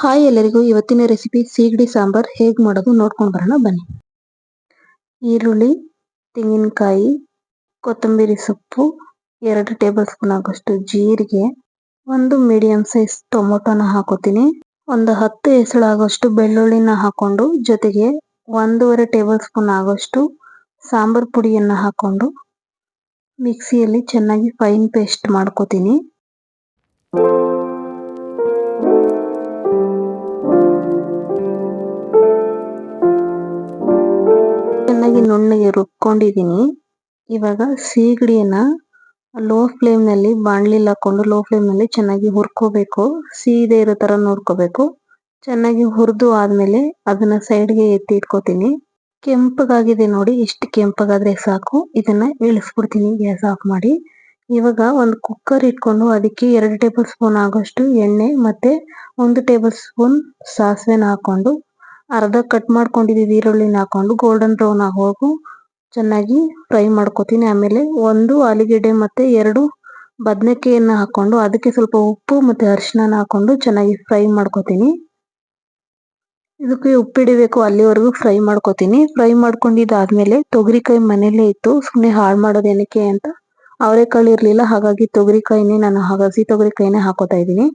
Hi ಎಲ್ಲರಿಗೂ ಇವತ್ತಿನ recipe ಸೀಗಡಿ ಸಾಂಬಾರ್ ಹೇಗೆ ಮಾಡೋದು ನೋಡ್ಕೊಂಡು ಬರೋಣ ಬನ್ನಿ. ಈರುಳ್ಳಿ, ತೆಂಗಿನಕಾಯಿ, ಕೊತ್ತಂಬರಿ ಸೊಪ್ಪು, 2 ಟೇಬಲ್ ಸ್ಪೂನ್ ಆಗೋಷ್ಟು ಜೀರಿಗೆ, ಒಂದು ಮೀಡಿಯಂ ಸೈಜ್ ಟೊಮೊಟೊನ ಹಾಕೋತೀನಿ, ಒಂದು 10 ಎಸಳಾಗೋಷ್ಟು ಬೆಳ್ಳುಳ್ಳಿನ ಹಾಕೊಂಡು ಜೊತೆಗೆ 1.5 ಟೇಬಲ್ ಸ್ಪೂನ್ ಆಗೋಷ್ಟು ಸಾಂಬಾರ್ ಪುಡಿಯನ್ನ ಹಾಕೊಂಡು ಮಿಕ್ಸಿಯಲ್ಲಿ ಚೆನ್ನಾಗಿ ಫೈನ್ ಪೇಸ್ಟ್ ಮಾಡ್ಕೋತೀನಿ. ಚೆನ್ನಾಗಿ ನುಣ್ಣಗೆ ರುಬ್ಕೊಂಡಿದ್ದೀನಿ. ಇವಾಗ ಸೀಗಡಿಯನ್ನ ಲೋ ಫ್ಲೇಮ್ ನಲ್ಲಿ ಬಾಣಲಿಲಿ ಹಾಕೊಂಡು ಲೋ ಫ್ಲೇಮ್ ನಲ್ಲಿ ಚೆನ್ನಾಗಿ ಹುರ್ಕೋಬೇಕು. ಸೀದೆ ಇರೋ ತರ ನೋಡ್ಕೋಬೇಕು. ಚೆನ್ನಾಗಿ ಹುರಿದು ಆದ್ಮೇಲೆ ಅದನ್ನ ಸೈಡ್ಗೆ ಎತ್ತಿ ಇಟ್ಕೋತೀನಿ. ಕೆಂಪಗಾಗಿದೆ ನೋಡಿ, ಇಷ್ಟು ಕೆಂಪಗಾದ್ರೆ ಸಾಕು. ಇದನ್ನ ಇಳಿಸ್ಬಿಡ್ತೀನಿ ಗ್ಯಾಸ್ ಆಫ್ ಮಾಡಿ. ಇವಾಗ ಒಂದು ಕುಕ್ಕರ್ ಇಟ್ಕೊಂಡು ಅದಕ್ಕೆ 2 ಟೇಬಲ್ ಸ್ಪೂನ್ ಆಗೋಷ್ಟು ಎಣ್ಣೆ ಮತ್ತೆ 1 ಟೇಬಲ್ ಸ್ಪೂನ್ ಸಾಸಿವೆನ ಹಾಕೊಂಡು ಅರ್ಧ ಕಟ್ ಮಾಡ್ಕೊಂಡಿದ್ದೀವಿ ಈರುಳ್ಳಿನ ಹಾಕೊಂಡು ಗೋಲ್ಡನ್ ಬ್ರೌನ್ ಆಗೋವರೆಗೂ ಚೆನ್ನಾಗಿ ಫ್ರೈ ಮಾಡ್ಕೋತೀನಿ. ಆಮೇಲೆ 1 ಆಲೂಗೆಡ್ಡೆ ಮತ್ತೆ 2 ಬದನೆಕಾಯಿಯನ್ನ ಹಾಕೊಂಡು ಅದಕ್ಕೆ ಸ್ವಲ್ಪ ಉಪ್ಪು ಮತ್ತೆ ಅರಿಶಿನ ಹಾಕೊಂಡು ಚೆನ್ನಾಗಿ ಫ್ರೈ ಮಾಡ್ಕೋತೀನಿ. ಇದಕ್ಕೆ ಉಪ್ಪಿಡಿಬೇಕು ಅಲ್ಲಿವರೆಗೂ ಫ್ರೈ ಮಾಡ್ಕೋತೀನಿ. ಫ್ರೈ ಮಾಡ್ಕೊಂಡಿದ್ದಾದ್ಮೇಲೆ ತೊಗರಿಕಾಯಿ ಮನೇಲೇ ಇತ್ತು, ಸುಮ್ಮನೆ ಹಾಳು ಮಾಡೋದು ಏನಕ್ಕೆ ಅಂತ ಅವರೆಕಾಳು ಇರ್ಲಿಲ್ಲ, ಹಾಗಾಗಿ ತೊಗರಿಕಾಯಿನೇ ನಾನು ಹಸಿ ತೊಗರಿಕಾಯಿನೇ ಹಾಕೋತಾ ಇದ್ದೀನಿ.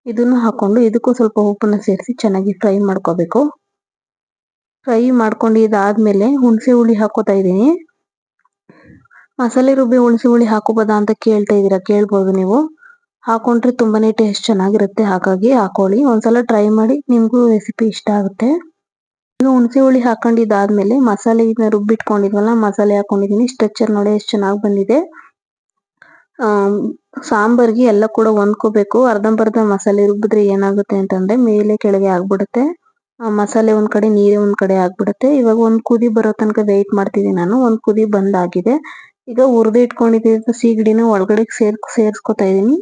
ಇದನ್ನು ಹಾಕೊಂಡು ಇದಕ್ಕೂ ಸ್ವಲ್ಪ ಉಪ್ಪನ್ನ ಸೇರಿಸಿ ಚೆನ್ನಾಗಿ ಫ್ರೈ ಮಾಡ್ಕೋಬೇಕು. ಫ್ರೈ ಮಾಡ್ಕೊಂಡಿದ್ದಾದ್ಮೇಲೆ ಹುಣಸೆ ಹುಳಿ ಹಾಕೋತಾ ಇದ್ದೀನಿ. ಮಸಾಲೆ ರುಬ್ಬಿ ಹುಣಸೆ ಹುಳಿ ಹಾಕೋಬೋದಾ ಅಂತ ಕೇಳ್ತಾ ಇದ್ದೀರಾ, ಕೇಳ್ಬೋದು. ನೀವು ಹಾಕೊಂಡ್ರೆ ತುಂಬಾನೇ ಟೇಸ್ಟ್ ಚೆನ್ನಾಗಿರುತ್ತೆ, ಹಾಗಾಗಿ ಹಾಕೊಳ್ಳಿ. ಒಂದ್ಸಲ ಟ್ರೈ ಮಾಡಿ, ನಿಮ್ಗೂ ರೆಸಿಪಿ ಇಷ್ಟ ಆಗುತ್ತೆ. ಈಗ ಹುಣಸೆ ಹುಳಿ ಹಾಕೊಂಡಿದ್ದಾದ್ಮೇಲೆ ಮಸಾಲೆನ ರುಬ್ಬಿಟ್ಕೊಂಡಿದ್ವಲ್ಲ, ಮಸಾಲೆ ಹಾಕೊಂಡಿದ್ದೀನಿ. ಸ್ಟ್ರಕ್ಚರ್ ನೋಡಿ ಎಷ್ಟು ಚೆನ್ನಾಗಿ ಬಂದಿದೆ. ಸಾಂಬಾರ್ಗೆ ಎಲ್ಲ ಕೂಡ ಹೊಂದ್ಕೋಬೇಕು. ಅರ್ಧಂಬರ್ಧ ಮಸಾಲೆ ರುಬ್ಬಿದ್ರೆ ಏನಾಗುತ್ತೆ ಅಂತಂದ್ರೆ ಮೇಲೆ ಕೆಳಗೆ ಆಗ್ಬಿಡುತ್ತೆ. ಮಸಾಲೆ ಒಂದ್ ಕಡೆ, ನೀರೇ ಒಂದ್ ಕಡೆ ಆಗ್ಬಿಡುತ್ತೆ. ಇವಾಗ ಒಂದ್ ಕುದಿ ಬರೋ ತನಕ ವೆಯ್ಟ್ ಮಾಡ್ತಿದ್ದೀನಿ ನಾನು. ಒಂದ್ ಕುದಿ ಬಂದಾಗಿದೆ. ಈಗ ಹುರಿದು ಇಟ್ಕೊಂಡಿದ್ದ ಸೀಗಡಿನ ಒಳಗಡೆ ಸೇರ್ಸ್ಕೊತಾ ಇದೀನಿ.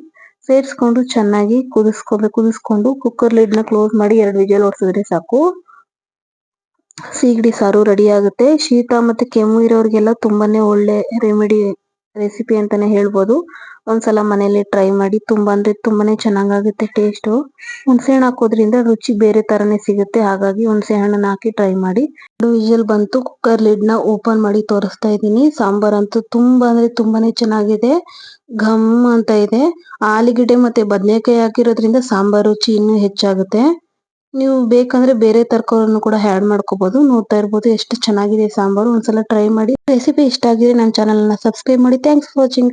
ಸೇರ್ಸ್ಕೊಂಡು ಚೆನ್ನಾಗಿ ಕುದಿಸ್ಕೊಂಡು ಕುಕ್ಕರ್ ಲಿಡ್ನ ಕ್ಲೋಸ್ ಮಾಡಿ 2 ವಿಜಿಲ್ ಹೊಡ್ಸಿದ್ರೆ ಸಾಕು. ಸೀಗಡಿ ಸಾರು ರೆಡಿ ಆಗುತ್ತೆ. ಶೀತ ಮತ್ತೆ ಕೆಮ್ಮು ಇರೋರಿಗೆಲ್ಲ ತುಂಬಾನೇ ಒಳ್ಳೆ ರೆಸಿಪಿ ಅಂತಾನೆ ಹೇಳ್ಬೋದು. ಒಂದ್ಸಲ ಮನೇಲಿ ಟ್ರೈ ಮಾಡಿ. ತುಂಬಾನೇ ಚೆನ್ನಾಗಾಗುತ್ತೆ ಟೇಸ್ಟ್. ಹುಣಸೆ ಹಣ್ಣು ಹಾಕೋದ್ರಿಂದ ರುಚಿ ಬೇರೆ ತರನೇ ಸಿಗುತ್ತೆ, ಹಾಗಾಗಿ ಹುಣಸೆ ಹಣ್ಣನ್ನ ಹಾಕಿ ಟ್ರೈ ಮಾಡಿ. 2 ವಿಜಿಲ್ ಬಂತು. ಕುಕ್ಕರ್ ಲಿಡ್ ನ ಓಪನ್ ಮಾಡಿ ತೋರಿಸ್ತಾ ಇದ್ದೀನಿ. ಸಾಂಬಾರ್ ಅಂತೂ ತುಂಬಾನೇ ಚೆನ್ನಾಗಿದೆ. ಘಮ್ ಅಂತ ಇದೆ. ಆಲೂಗೆಡ್ಡೆ ಮತ್ತೆ ಬದನೆಕಾಯಿ ಹಾಕಿರೋದ್ರಿಂದ ಸಾಂಬಾರ್ ರುಚಿ ಇನ್ನೂ ಹೆಚ್ಚಾಗುತ್ತೆ. ನೀವು ಬೇಕಂದ್ರೆ ಬೇರೆ ತರಕಾರಿಯನ್ನು ಕೂಡ ಆಡ್ ಮಾಡ್ಕೋಬಹುದು. ನೋಡ್ತಾ ಇರ್ಬೋದು ಎಷ್ಟು ಚೆನ್ನಾಗಿದೆ ಸಾಂಬಾರು. ಒಂದ್ಸಲ ಟ್ರೈ ಮಾಡಿ. ರೆಸಿಪಿ ಇಷ್ಟ ಆಗಿದೆ ನನ್ನ ಚಾನಲ್ ನ ಸಬ್ಸ್ಕ್ರೈಬ್ ಮಾಡಿ. Thanks for watching.